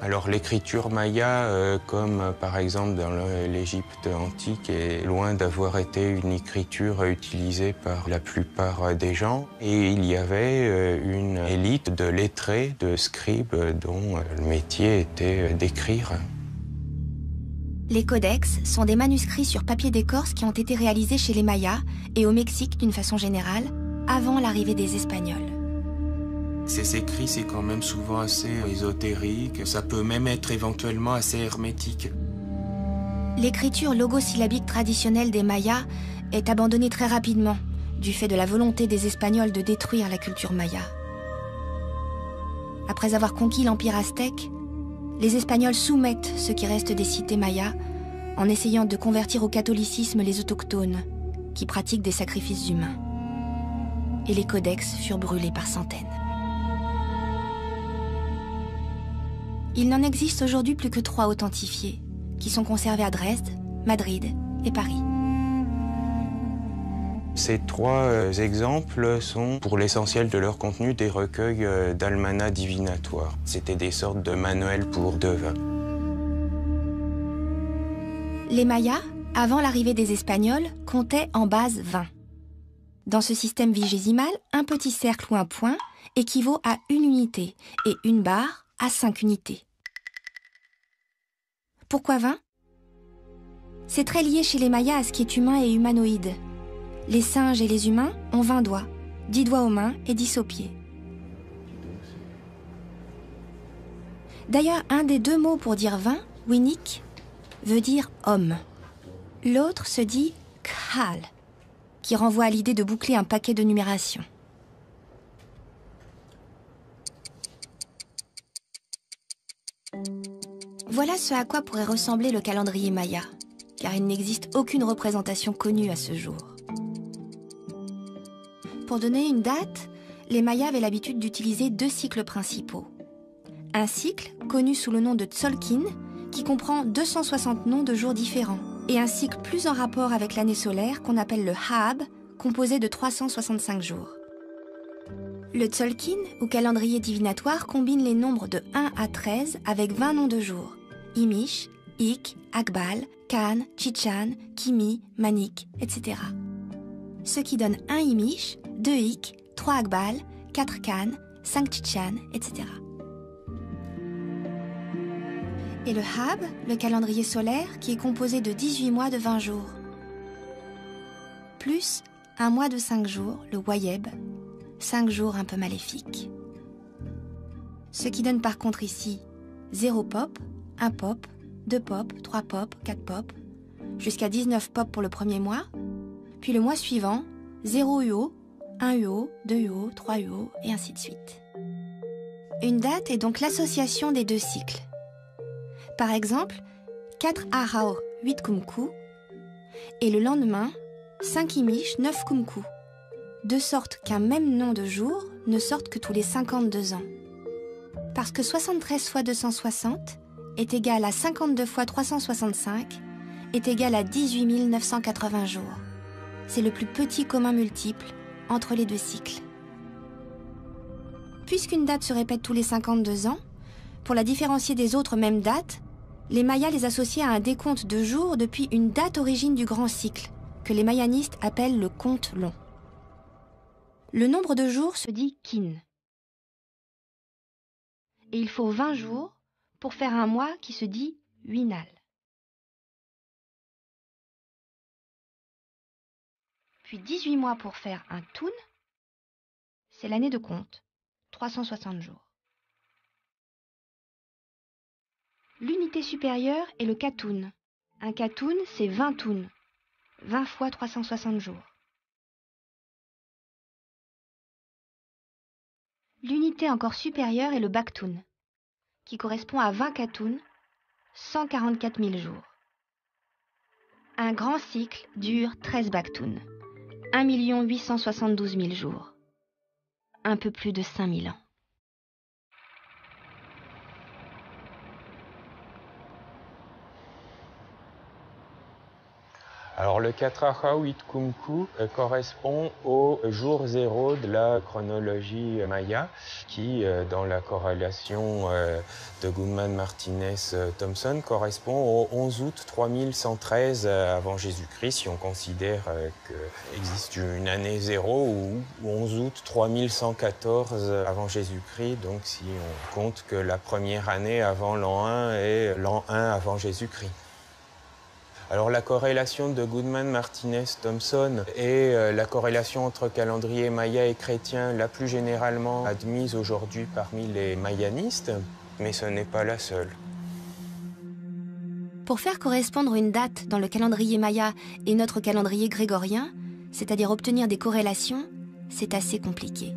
Alors l'écriture maya, comme par exemple dans l'Égypte antique, est loin d'avoir été une écriture utilisée par la plupart des gens. Et il y avait une élite de lettrés, de scribes, dont le métier était d'écrire. Les codex sont des manuscrits sur papier d'écorce qui ont été réalisés chez les Mayas et au Mexique d'une façon générale, avant l'arrivée des Espagnols. Ces écrits, c'est quand même souvent assez ésotérique, ça peut même être éventuellement assez hermétique. L'écriture logosyllabique traditionnelle des Mayas est abandonnée très rapidement, du fait de la volonté des Espagnols de détruire la culture maya. Après avoir conquis l'empire aztèque, les Espagnols soumettent ce qui reste des cités mayas en essayant de convertir au catholicisme les autochtones, qui pratiquent des sacrifices humains. Et les codex furent brûlés par centaines. Il n'en existe aujourd'hui plus que 3 authentifiés, qui sont conservés à Dresde, Madrid et Paris. Ces 3 exemples sont, pour l'essentiel de leur contenu, des recueils d'almanachs divinatoires. C'était des sortes de manuels pour devins. Les Mayas, avant l'arrivée des Espagnols, comptaient en base 20. Dans ce système vigésimal, un petit cercle ou un point équivaut à 1 unité et une barre à 5 unités. Pourquoi 20 ? C'est très lié chez les Mayas à ce qui est humain et humanoïde. Les singes et les humains ont 20 doigts, 10 doigts aux mains et 10 aux pieds. D'ailleurs, un des 2 mots pour dire 20, Winnik, veut dire homme. L'autre se dit khal, qui renvoie à l'idée de boucler un paquet de numération. Voilà ce à quoi pourrait ressembler le calendrier maya, car il n'existe aucune représentation connue à ce jour. Pour donner une date, les Mayas avaient l'habitude d'utiliser 2 cycles principaux. Un cycle, connu sous le nom de Tzolk'in, qui comprend 260 noms de jours différents, et un cycle plus en rapport avec l'année solaire qu'on appelle le Haab, composé de 365 jours. Le Tzolk'in, ou calendrier divinatoire, combine les nombres de 1 à 13 avec 20 noms de jours. Imish, Ik, Akbal, Kan, Chichan, Kimi, Manik, etc. Ce qui donne 1 Imish, 2 Ik, 3 Akbal, 4 Kan, 5 Chichan, etc. Et le Hab, le calendrier solaire, qui est composé de 18 mois de 20 jours. Plus un mois de 5 jours, le Wayeb, 5 jours un peu maléfiques. Ce qui donne par contre ici 0 pop, 1 pop, 2 pop, 3 pop, 4 pop, jusqu'à 19 pop pour le premier mois, puis le mois suivant, 0 UO, 1 UO, 2 UO, 3 UO, et ainsi de suite. Une date est donc l'association des deux cycles. Par exemple, 4 Ahao, 8 Kumku, et le lendemain, 5 Imish, 9 Kumku, de sorte qu'un même nom de jour ne sorte que tous les 52 ans. Parce que 73 fois 260 est égal à 52 fois 365 est égal à 18 980 jours. C'est le plus petit commun multiple entre les deux cycles. Puisqu'une date se répète tous les 52 ans, pour la différencier des autres mêmes dates, les Mayas les associaient à un décompte de jours depuis une date origine du grand cycle, que les mayanistes appellent le compte long. Le nombre de jours se dit kin. Et il faut 20 jours pour faire un mois qui se dit winal. Puis 18 mois pour faire un tun, c'est l'année de compte, 360 jours. L'unité supérieure est le katun. Un katun, c'est 20 tun, 20 fois 360 jours. L'unité encore supérieure est le baktun, qui correspond à 20 katun, 144 000 jours. Un grand cycle dure 13 baktun, 1 872 000 jours, un peu plus de 5000 ans. Alors le 4 Ahau 8 Kumku correspond au jour 0 de la chronologie maya qui, dans la corrélation de Goodman Martinez Thompson, correspond au 11 août 3113 avant Jésus-Christ, si on considère qu'il existe une année 0 ou 11 août 3114 avant Jésus-Christ, donc si on compte que la première année avant l'an 1 est l'an 1 avant Jésus-Christ. Alors la corrélation de Goodman-Martinez-Thompson est la corrélation entre calendrier maya et chrétien la plus généralement admise aujourd'hui parmi les mayanistes, mais ce n'est pas la seule. Pour faire correspondre une date dans le calendrier maya et notre calendrier grégorien, c'est-à-dire obtenir des corrélations, c'est assez compliqué.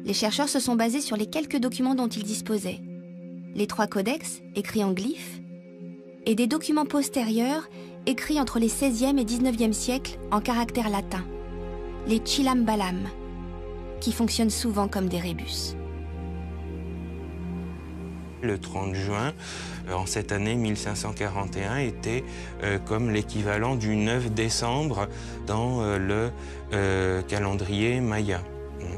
Les chercheurs se sont basés sur les quelques documents dont ils disposaient. Les 3 codex, écrits en glyphes, et des documents postérieurs écrits entre les 16e et 19e siècles en caractères latins, les Chilam-Balam, qui fonctionnent souvent comme des rébus. Le 30 juin, en cette année 1541, était comme l'équivalent du 9 décembre dans le calendrier maya,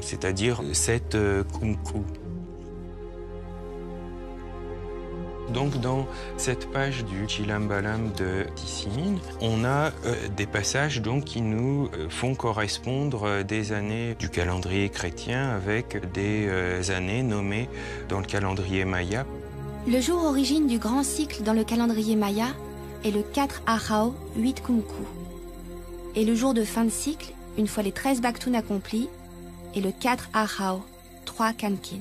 c'est-à-dire 7 Kumku. Donc dans cette page du Chilam-Balam de Tissimine, on a des passages donc, qui nous font correspondre des années du calendrier chrétien avec des années nommées dans le calendrier maya. Le jour origine du grand cycle dans le calendrier maya est le 4 Ahau 8 Kumku. Et le jour de fin de cycle, une fois les 13 Baktun accomplis, est le 4 Ahau 3 Kankin.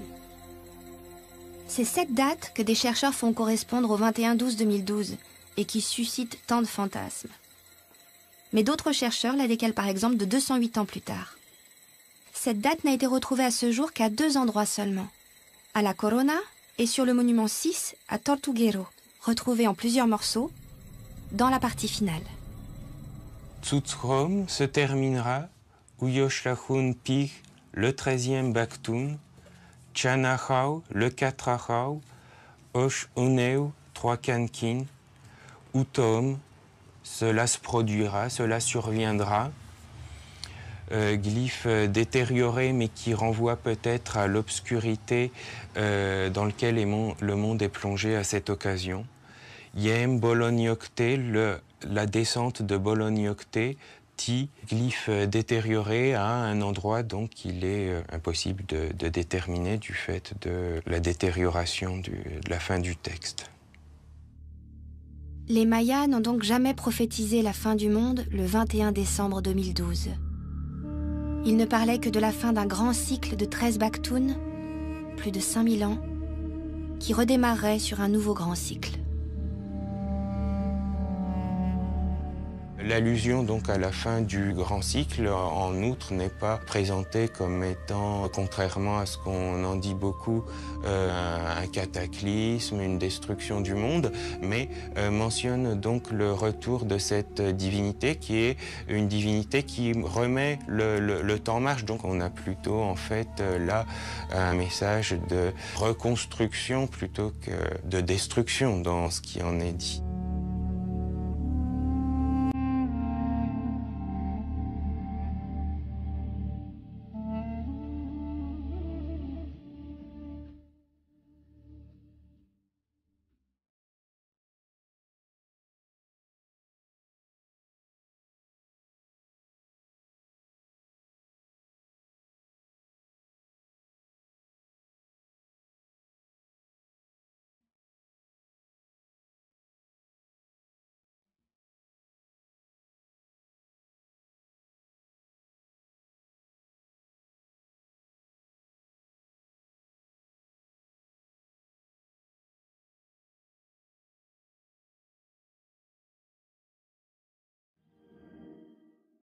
C'est cette date que des chercheurs font correspondre au 21-12-2012 et qui suscite tant de fantasmes. Mais d'autres chercheurs la décalent par exemple de 208 ans plus tard. Cette date n'a été retrouvée à ce jour qu'à 2 endroits seulement, à la Corona et sur le monument 6 à Tortuguero, retrouvé en plusieurs morceaux, dans la partie finale. Tzutzrom se terminera Uyoshlachun Pig le 13e Baktun, Chanahau, le 4 Ahau, Osh Uneu, 3 Kankin, Utom, cela se produira, cela surviendra. glyphe détérioré, mais qui renvoie peut-être à l'obscurité dans laquelle le monde est plongé à cette occasion. Yem Bolognocté, la descente de Bolognocté, glyphe détérioré à un endroit donc qu'il est impossible de déterminer du fait de la détérioration de la fin du texte. Les Mayas n'ont donc jamais prophétisé la fin du monde le 21 décembre 2012. Ils ne parlaient que de la fin d'un grand cycle de 13 Bakhtun, plus de 5000 ans, qui redémarrerait sur un nouveau grand cycle. L'allusion donc à la fin du grand cycle, en outre, n'est pas présentée comme étant, contrairement à ce qu'on en dit beaucoup, un cataclysme, une destruction du monde, mais mentionne donc le retour de cette divinité qui est une divinité qui remet le temps en marche. Donc on a plutôt en fait là un message de reconstruction plutôt que de destruction dans ce qui en est dit.